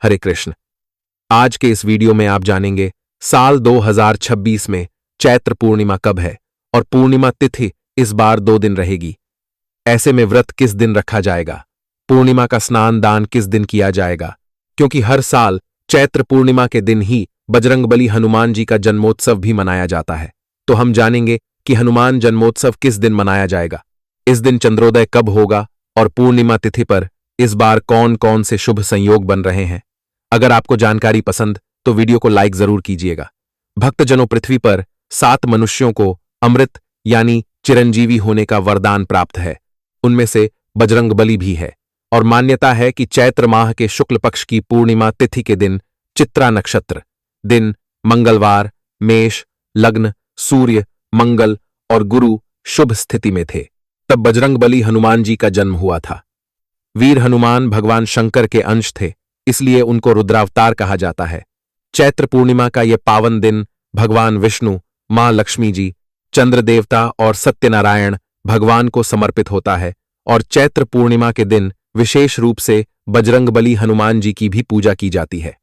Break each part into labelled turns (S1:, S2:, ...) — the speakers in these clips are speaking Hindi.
S1: हरे कृष्ण। आज के इस वीडियो में आप जानेंगे साल 2026 में चैत्र पूर्णिमा कब है और पूर्णिमा तिथि इस बार 2 दिन रहेगी। ऐसे में व्रत किस दिन रखा जाएगा, पूर्णिमा का स्नान दान किस दिन किया जाएगा, क्योंकि हर साल चैत्र पूर्णिमा के दिन ही बजरंगबली हनुमान जी का जन्मोत्सव भी मनाया जाता है। तो हम जानेंगे कि हनुमान जन्मोत्सव किस दिन मनाया जाएगा, इस दिन चंद्रोदय कब होगा और पूर्णिमा तिथि पर इस बार कौन कौन से शुभ संयोग बन रहे हैं। अगर आपको जानकारी पसंद तो वीडियो को लाइक जरूर कीजिएगा। भक्तजनों, पृथ्वी पर 7 मनुष्यों को अमृत यानी चिरंजीवी होने का वरदान प्राप्त है। उनमें से बजरंगबली भी है और मान्यता है कि चैत्र माह के शुक्ल पक्ष की पूर्णिमा तिथि के दिन चित्रा नक्षत्र दिन मंगलवार, मेष लग्न, सूर्य, मंगल और गुरु शुभ स्थिति में थे, तब बजरंगबली हनुमान जी का जन्म हुआ था। वीर हनुमान भगवान शंकर के अंश थे, इसलिए उनको रुद्रावतार कहा जाता है। चैत्र पूर्णिमा का यह पावन दिन भगवान विष्णु, मां लक्ष्मी जी, चंद्र देवता और सत्यनारायण भगवान को समर्पित होता है और चैत्र पूर्णिमा के दिन विशेष रूप से बजरंगबली हनुमान जी की भी पूजा की जाती है।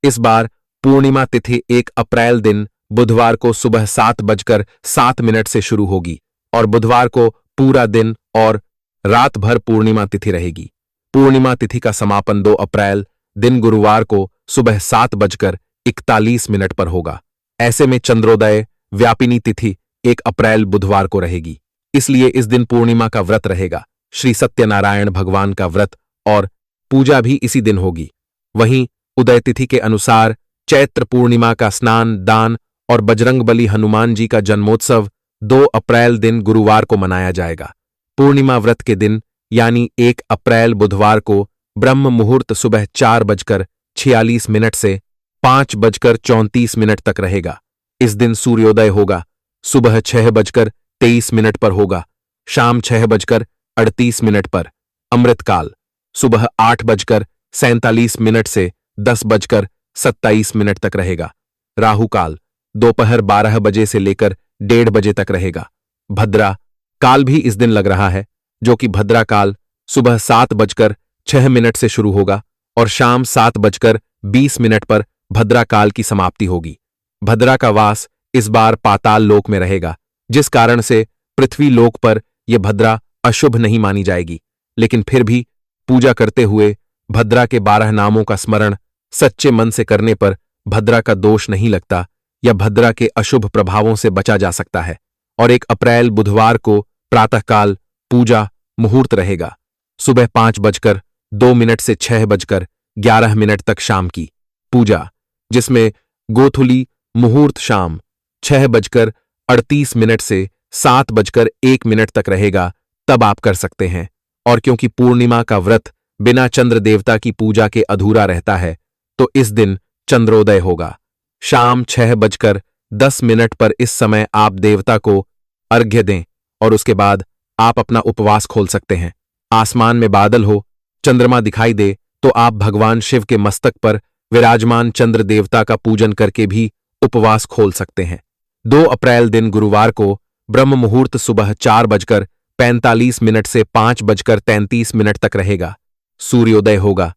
S1: इस बार पूर्णिमा तिथि 1 अप्रैल दिन बुधवार को सुबह 7:07 से शुरू होगी और बुधवार को पूरा दिन और रात भर पूर्णिमा तिथि रहेगी। पूर्णिमा तिथि का समापन 2 अप्रैल दिन गुरुवार को सुबह 7:41 पर होगा। ऐसे में चंद्रोदय व्यापिनी तिथि 1 अप्रैल बुधवार को रहेगी, इसलिए इस दिन पूर्णिमा का व्रत रहेगा। श्री सत्यनारायण भगवान का व्रत और पूजा भी इसी दिन होगी। वहीं उदय तिथि के अनुसार चैत्र पूर्णिमा का स्नान दान और बजरंगबली हनुमान जी का जन्मोत्सव 2 अप्रैल दिन गुरुवार को मनाया जाएगा। पूर्णिमा व्रत के दिन यानी 1 अप्रैल बुधवार को ब्रह्म मुहूर्त सुबह 4:46 से 5:34 तक रहेगा। इस दिन सूर्योदय होगा, सुबह 6:23 पर होगा, शाम 6:38 पर। अमृतकाल सुबह 8:47 से 10:27 तक रहेगा। राहुकाल दोपहर 12 बजे से लेकर 1:30 बजे तक रहेगा। भद्रा काल भी इस दिन लग रहा है, जो कि भद्रा काल सुबह 7:06 से शुरू होगा और शाम 7:20 पर भद्रा काल की समाप्ति होगी। भद्रा का वास इस बार पाताल लोक में रहेगा, जिस कारण से पृथ्वी लोक पर यह भद्रा अशुभ नहीं मानी जाएगी, लेकिन फिर भी पूजा करते हुए भद्रा के 12 नामों का स्मरण सच्चे मन से करने पर भद्रा का दोष नहीं लगता या भद्रा के अशुभ प्रभावों से बचा जा सकता है। और 1 अप्रैल बुधवार को प्रातःकाल पूजा मुहूर्त रहेगा, सुबह 5:02 से 6:11 तक शाम की पूजा, जिसमें गोधूली मुहूर्त शाम 6:38 से 7:01 तक रहेगा, तब आप कर सकते हैं। और क्योंकि पूर्णिमा का व्रत बिना चंद्र देवता की पूजा के अधूरा रहता है, तो इस दिन चंद्रोदय होगा शाम 6:10 पर। इस समय आप देवता को अर्घ्य दें और उसके बाद आप अपना उपवास खोल सकते हैं। आसमान में बादल हो, चंद्रमा दिखाई दे तो आप भगवान शिव के मस्तक पर विराजमान चंद्र देवता का पूजन करके भी उपवास खोल सकते हैं। 2 अप्रैल दिन गुरुवार को ब्रह्म मुहूर्त सुबह 4:45 से 5:33 तक रहेगा। सूर्योदय होगा,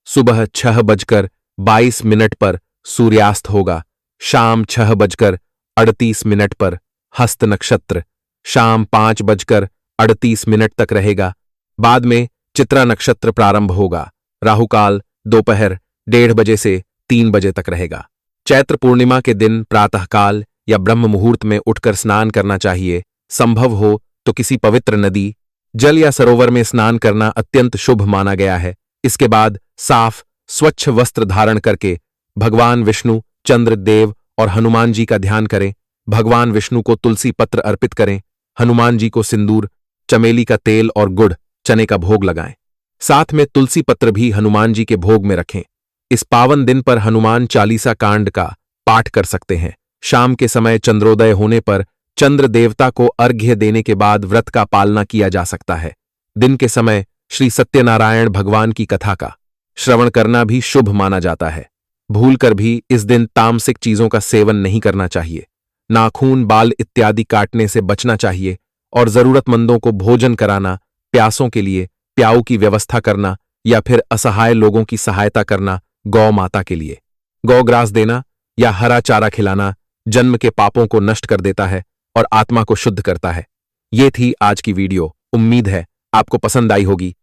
S1: सुबह 6:22 पर सूर्यास्त होगा, शाम 6:38 पर। हस्त नक्षत्र शाम 5:38 तक रहेगा, बाद में चित्रा नक्षत्र प्रारंभ होगा। राहुकाल दोपहर 1:30 बजे से 3 बजे तक रहेगा। चैत्र पूर्णिमा के दिन प्रातःकाल या ब्रह्म मुहूर्त में उठकर स्नान करना चाहिए। संभव हो तो किसी पवित्र नदी, जल या सरोवर में स्नान करना अत्यंत शुभ माना गया है। इसके बाद साफ स्वच्छ वस्त्र धारण करके भगवान विष्णु, चंद्र देव और हनुमान जी का ध्यान करें। भगवान विष्णु को तुलसी पत्र अर्पित करें, हनुमान जी को सिंदूर, चमेली का तेल और गुड़, चने का भोग लगाएं। साथ में तुलसी पत्र भी हनुमान जी के भोग में रखें। इस पावन दिन पर हनुमान चालीसा कांड का पाठ कर सकते हैं। शाम के समय चंद्रोदय होने पर चंद्र देवता को अर्घ्य देने के बाद व्रत का पालना किया जा सकता है। दिन के समय श्री सत्यनारायण भगवान की कथा का श्रवण करना भी शुभ माना जाता है। भूलकर भी इस दिन तामसिक चीजों का सेवन नहीं करना चाहिए। नाखून, बाल इत्यादि काटने से बचना चाहिए और जरूरतमंदों को भोजन कराना, प्यासों के लिए प्याऊ की व्यवस्था करना या फिर असहाय लोगों की सहायता करना गौ माता के लिए। गौ ग्रास देना या हरा चारा खिलाना जन्म के पापों को नष्ट कर देता है और आत्मा को शुद्ध करता है। ये थी आज की वीडियो। उम्मीद है आपको पसंद आई होगी।